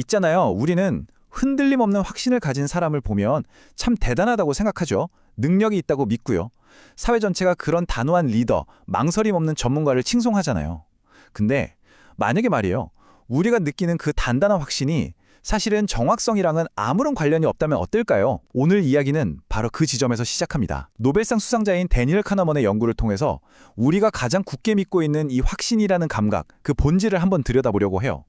있잖아요. 우리는 흔들림 없는 확신을 가진 사람을 보면 참 대단하다고 생각하죠. 능력이 있다고 믿고요. 사회 전체가 그런 단호한 리더, 망설임 없는 전문가를 칭송하잖아요. 근데 만약에 말이에요. 우리가 느끼는 그 단단한 확신이 사실은 정확성이랑은 아무런 관련이 없다면 어떨까요? 오늘 이야기는 바로 그 지점에서 시작합니다. 노벨상 수상자인 데니얼 카너먼의 연구를 통해서 우리가 가장 굳게 믿고 있는 이 확신이라는 감각, 그 본질을 한번 들여다보려고 해요.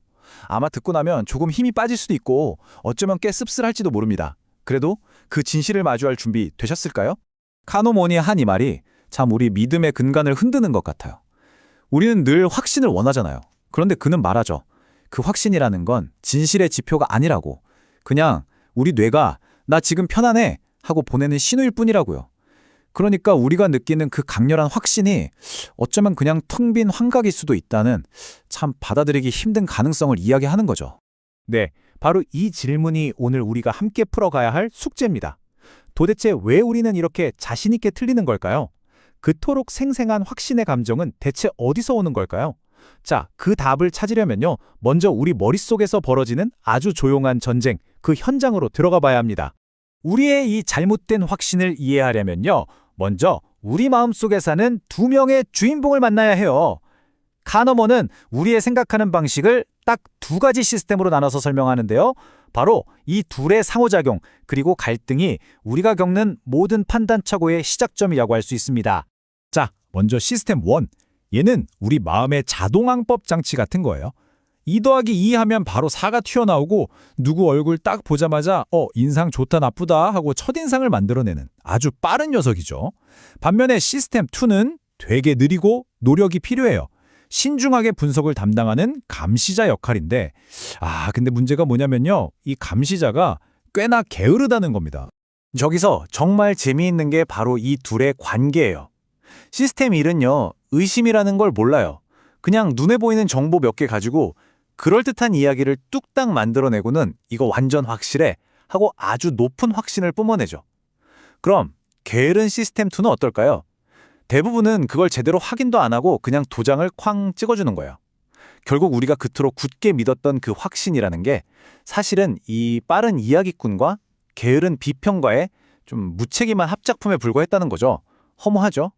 아마 듣고 나면 조금 힘이 빠질 수도 있고 어쩌면 꽤 씁쓸할지도 모릅니다. 그래도 그 진실을 마주할 준비 되셨을까요? 카노몬이 한 이 말이 참 우리 믿음의 근간을 흔드는 것 같아요. 우리는 늘 확신을 원하잖아요. 그런데 그는 말하죠. 그 확신이라는 건 진실의 지표가 아니라고. 그냥 우리 뇌가 나 지금 편안해 하고 보내는 신호일 뿐이라고요. 그러니까 우리가 느끼는 그 강렬한 확신이 어쩌면 그냥 텅 빈 환각일 수도 있다는 참 받아들이기 힘든 가능성을 이야기하는 거죠. 네, 바로 이 질문이 오늘 우리가 함께 풀어가야 할 숙제입니다. 도대체 왜 우리는 이렇게 자신 있게 틀리는 걸까요? 그토록 생생한 확신의 감정은 대체 어디서 오는 걸까요? 자, 그 답을 찾으려면요. 먼저 우리 머릿속에서 벌어지는 아주 조용한 전쟁, 그 현장으로 들어가 봐야 합니다. 우리의 이 잘못된 확신을 이해하려면요. 먼저 우리 마음속에 사는 두 명의 주인공을 만나야 해요. 카너먼은 우리의 생각하는 방식을 딱 두 가지 시스템으로 나눠서 설명하는데요. 바로 이 둘의 상호작용, 그리고 갈등이 우리가 겪는 모든 판단착오의 시작점이라고 할 수 있습니다. 자, 먼저 시스템 1. 얘는 우리 마음의 자동항법 장치 같은 거예요. 2 더하기 2 하면 바로 4가 튀어나오고 누구 얼굴 딱 보자마자 인상 좋다 나쁘다 하고 첫인상을 만들어내는 아주 빠른 녀석이죠. 반면에 시스템 2는 되게 느리고 노력이 필요해요. 신중하게 분석을 담당하는 감시자 역할인데 근데 문제가 뭐냐면요. 이 감시자가 꽤나 게으르다는 겁니다. 저기서 정말 재미있는 게 바로 이 둘의 관계예요. 시스템 1은요. 의심이라는 걸 몰라요. 그냥 눈에 보이는 정보 몇 개 가지고 그럴듯한 이야기를 뚝딱 만들어내고는 이거 완전 확실해 하고 아주 높은 확신을 뿜어내죠. 그럼 게으른 시스템 2는 어떨까요? 대부분은 그걸 제대로 확인도 안 하고 그냥 도장을 쾅 찍어주는 거예요. 결국 우리가 그토록 굳게 믿었던 그 확신이라는 게 사실은 이 빠른 이야기꾼과 게으른 비평가의 좀 무책임한 합작품에 불과했다는 거죠. 허무하죠?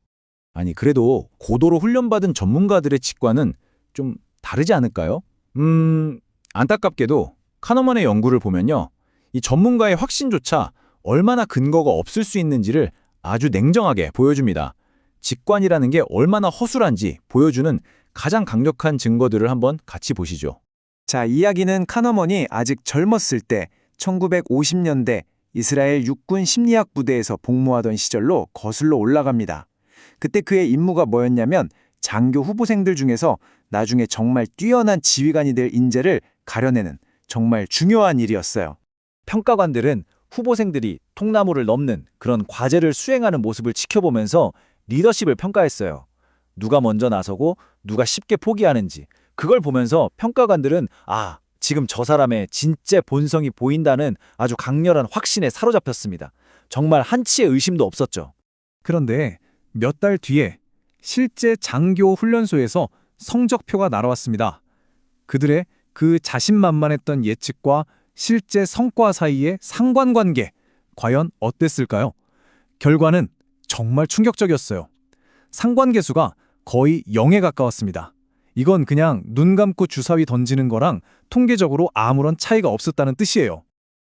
아니, 그래도 고도로 훈련받은 전문가들의 직관은 좀 다르지 않을까요? 안타깝게도 카너먼의 연구를 보면요. 이 전문가의 확신조차 얼마나 근거가 없을 수 있는지를 아주 냉정하게 보여줍니다. 직관이라는 게 얼마나 허술한지 보여주는 가장 강력한 증거들을 한번 같이 보시죠. 자, 이야기는 카너먼이 아직 젊었을 때 1950년대 이스라엘 육군 심리학 부대에서 복무하던 시절로 거슬러 올라갑니다. 그때 그의 임무가 뭐였냐면 장교 후보생들 중에서 나중에 정말 뛰어난 지휘관이 될 인재를 가려내는 정말 중요한 일이었어요. 평가관들은 후보생들이 통나무를 넘는 그런 과제를 수행하는 모습을 지켜보면서 리더십을 평가했어요. 누가 먼저 나서고 누가 쉽게 포기하는지 그걸 보면서 평가관들은 지금 저 사람의 진짜 본성이 보인다는 아주 강렬한 확신에 사로잡혔습니다. 정말 한치의 의심도 없었죠. 그런데 몇 달 뒤에 실제 장교 훈련소에서 성적표가 날아왔습니다. 그들의 그 자신만만했던 예측과 실제 성과 사이의 상관관계, 과연 어땠을까요? 결과는 정말 충격적이었어요. 상관계수가 거의 0에 가까웠습니다. 이건 그냥 눈 감고 주사위 던지는 거랑 통계적으로 아무런 차이가 없었다는 뜻이에요.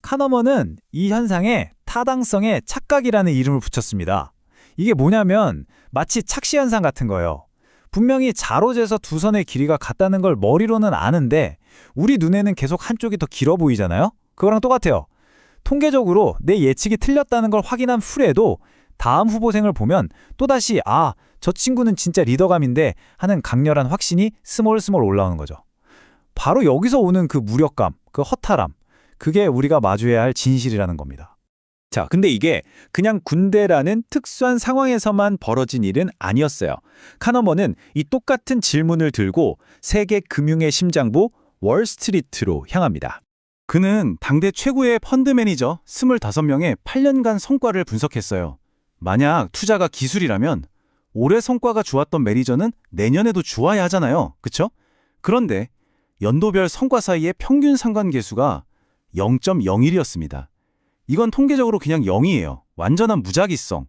카너먼은 이 현상에 타당성의 착각이라는 이름을 붙였습니다. 이게 뭐냐면 마치 착시현상 같은 거예요. 분명히 자로 재서 두 선의 길이가 같다는 걸 머리로는 아는데 우리 눈에는 계속 한쪽이 더 길어 보이잖아요? 그거랑 똑같아요. 통계적으로 내 예측이 틀렸다는 걸 확인한 후에도 다음 후보생을 보면 또다시 저 친구는 진짜 리더감인데 하는 강렬한 확신이 스몰스몰 올라오는 거죠. 바로 여기서 오는 그 무력감, 그 허탈함, 그게 우리가 마주해야 할 진실이라는 겁니다. 자, 근데 이게 그냥 군대라는 특수한 상황에서만 벌어진 일은 아니었어요. 카너먼은 이 똑같은 질문을 들고 세계 금융의 심장부 월스트리트로 향합니다. 그는 당대 최고의 펀드 매니저 25명의 8년간 성과를 분석했어요. 만약 투자가 기술이라면 올해 성과가 좋았던 매니저는 내년에도 좋아야 하잖아요. 그쵸? 그런데 연도별 성과 사이의 평균 상관계수가 0.01이었습니다. 이건 통계적으로 그냥 0이에요. 완전한 무작위성.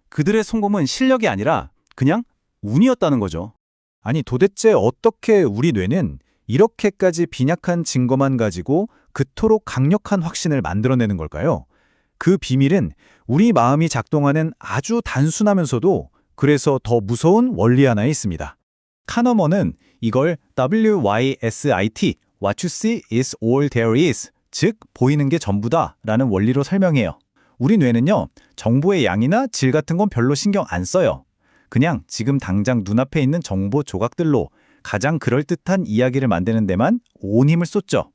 그들의 성공은 실력이 아니라 그냥 운이었다는 거죠. 아니 도대체 어떻게 우리 뇌는 이렇게까지 빈약한 증거만 가지고 그토록 강력한 확신을 만들어내는 걸까요? 그 비밀은 우리 마음이 작동하는 아주 단순하면서도 그래서 더 무서운 원리 하나에 있습니다. 카너먼은 이걸 WYSIT, What you see is all there is, 즉 보이는 게 전부다 라는 원리로 설명해요. 우리 뇌는요, 정보의 양이나 질 같은 건 별로 신경 안 써요. 그냥 지금 당장 눈앞에 있는 정보 조각들로 가장 그럴듯한 이야기를 만드는 데만 온 힘을 쏟죠.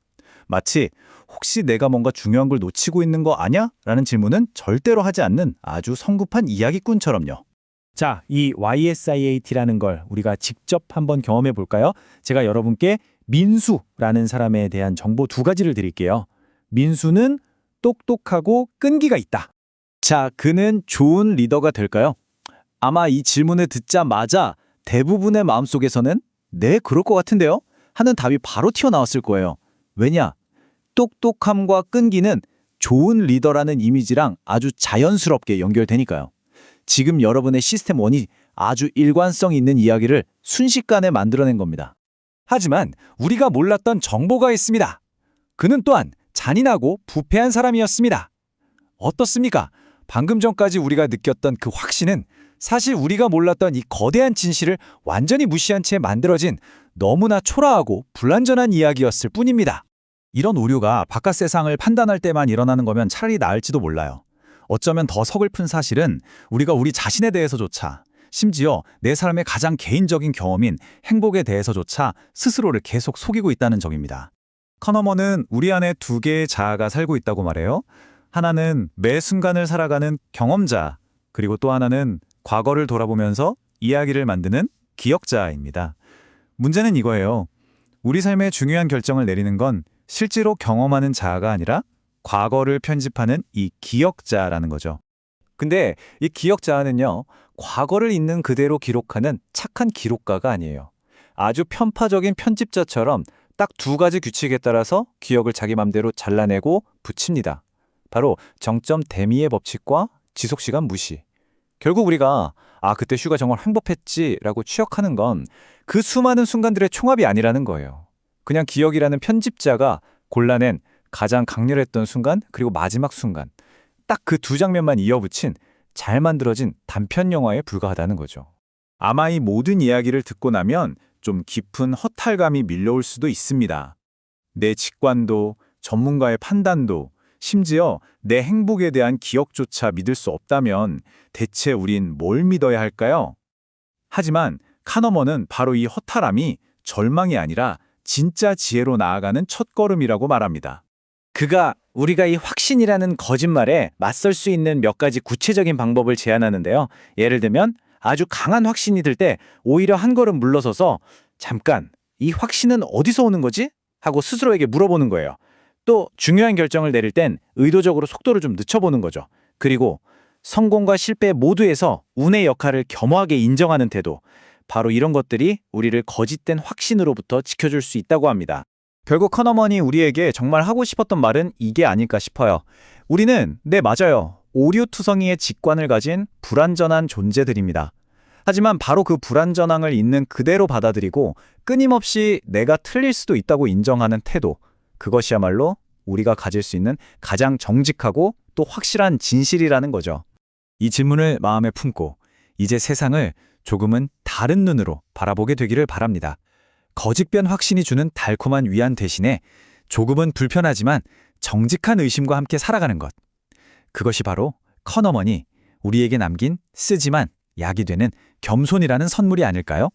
마치 혹시 내가 뭔가 중요한 걸 놓치고 있는 거 아냐? 라는 질문은 절대로 하지 않는 아주 성급한 이야기꾼처럼요. 자, 이 YSIAT라는 걸 우리가 직접 한번 경험해 볼까요? 제가 여러분께 민수라는 사람에 대한 정보 2가지를 드릴게요. 민수는 똑똑하고 끈기가 있다. 자, 그는 좋은 리더가 될까요? 아마 이 질문을 듣자마자 대부분의 마음속에서는 네, 그럴 것 같은데요? 하는 답이 바로 튀어나왔을 거예요. 왜냐? 똑똑함과 끈기는 좋은 리더라는 이미지랑 아주 자연스럽게 연결되니까요. 지금 여러분의 시스템 1이 아주 일관성 있는 이야기를 순식간에 만들어낸 겁니다. 하지만 우리가 몰랐던 정보가 있습니다. 그는 또한 잔인하고 부패한 사람이었습니다. 어떻습니까? 방금 전까지 우리가 느꼈던 그 확신은 사실 우리가 몰랐던 이 거대한 진실을 완전히 무시한 채 만들어진 너무나 초라하고 불완전한 이야기였을 뿐입니다. 이런 오류가 바깥 세상을 판단할 때만 일어나는 거면 차라리 나을지도 몰라요. 어쩌면 더 서글픈 사실은 우리가 우리 자신에 대해서조차, 심지어 내 삶의 가장 개인적인 경험인 행복에 대해서조차 스스로를 계속 속이고 있다는 점입니다. 커너먼은 우리 안에 2개의 자아가 살고 있다고 말해요. 하나는 매 순간을 살아가는 경험자, 그리고 또 하나는 과거를 돌아보면서 이야기를 만드는 기억자입니다. 문제는 이거예요. 우리 삶의 중요한 결정을 내리는 건 실제로 경험하는 자아가 아니라 과거를 편집하는 이 기억자라는 거죠. 근데 이 기억자는요, 과거를 있는 그대로 기록하는 착한 기록가가 아니에요. 아주 편파적인 편집자처럼 딱 2가지 규칙에 따라서 기억을 자기 맘대로 잘라내고 붙입니다. 바로 정점 대미의 법칙과 지속시간 무시. 결국 우리가 그때 휴가 정말 행복했지라고 취역하는 건 그 수많은 순간들의 총합이 아니라는 거예요. 그냥 기억이라는 편집자가 골라낸 가장 강렬했던 순간, 그리고 마지막 순간, 딱 그 2장면만 이어붙인 잘 만들어진 단편 영화에 불과하다는 거죠. 아마 이 모든 이야기를 듣고 나면 좀 깊은 허탈감이 밀려올 수도 있습니다. 내 직관도, 전문가의 판단도, 심지어 내 행복에 대한 기억조차 믿을 수 없다면 대체 우린 뭘 믿어야 할까요? 하지만 카너먼은 바로 이 허탈함이 절망이 아니라 진짜 지혜로 나아가는 첫걸음이라고 말합니다. 그가 우리가 이 확신이라는 거짓말에 맞설 수 있는 몇 가지 구체적인 방법을 제안하는데요. 예를 들면 아주 강한 확신이 들 때 오히려 한 걸음 물러서서 잠깐, 이 확신은 어디서 오는 거지? 하고 스스로에게 물어보는 거예요. 또 중요한 결정을 내릴 땐 의도적으로 속도를 좀 늦춰보는 거죠. 그리고 성공과 실패 모두에서 운의 역할을 겸허하게 인정하는 태도. 바로 이런 것들이 우리를 거짓된 확신으로부터 지켜줄 수 있다고 합니다. 결국 커너먼이 우리에게 정말 하고 싶었던 말은 이게 아닐까 싶어요. 우리는, 네, 맞아요. 오류투성이의 직관을 가진 불완전한 존재들입니다. 하지만 바로 그 불완전함을 있는 그대로 받아들이고 끊임없이 내가 틀릴 수도 있다고 인정하는 태도, 그것이야말로 우리가 가질 수 있는 가장 정직하고 또 확실한 진실이라는 거죠. 이 질문을 마음에 품고 이제 세상을 조금은 다른 눈으로 바라보게 되기를 바랍니다. 거짓된 확신이 주는 달콤한 위안 대신에 조금은 불편하지만 정직한 의심과 함께 살아가는 것. 그것이 바로 커너먼이 우리에게 남긴 쓰지만 약이 되는 겸손이라는 선물이 아닐까요?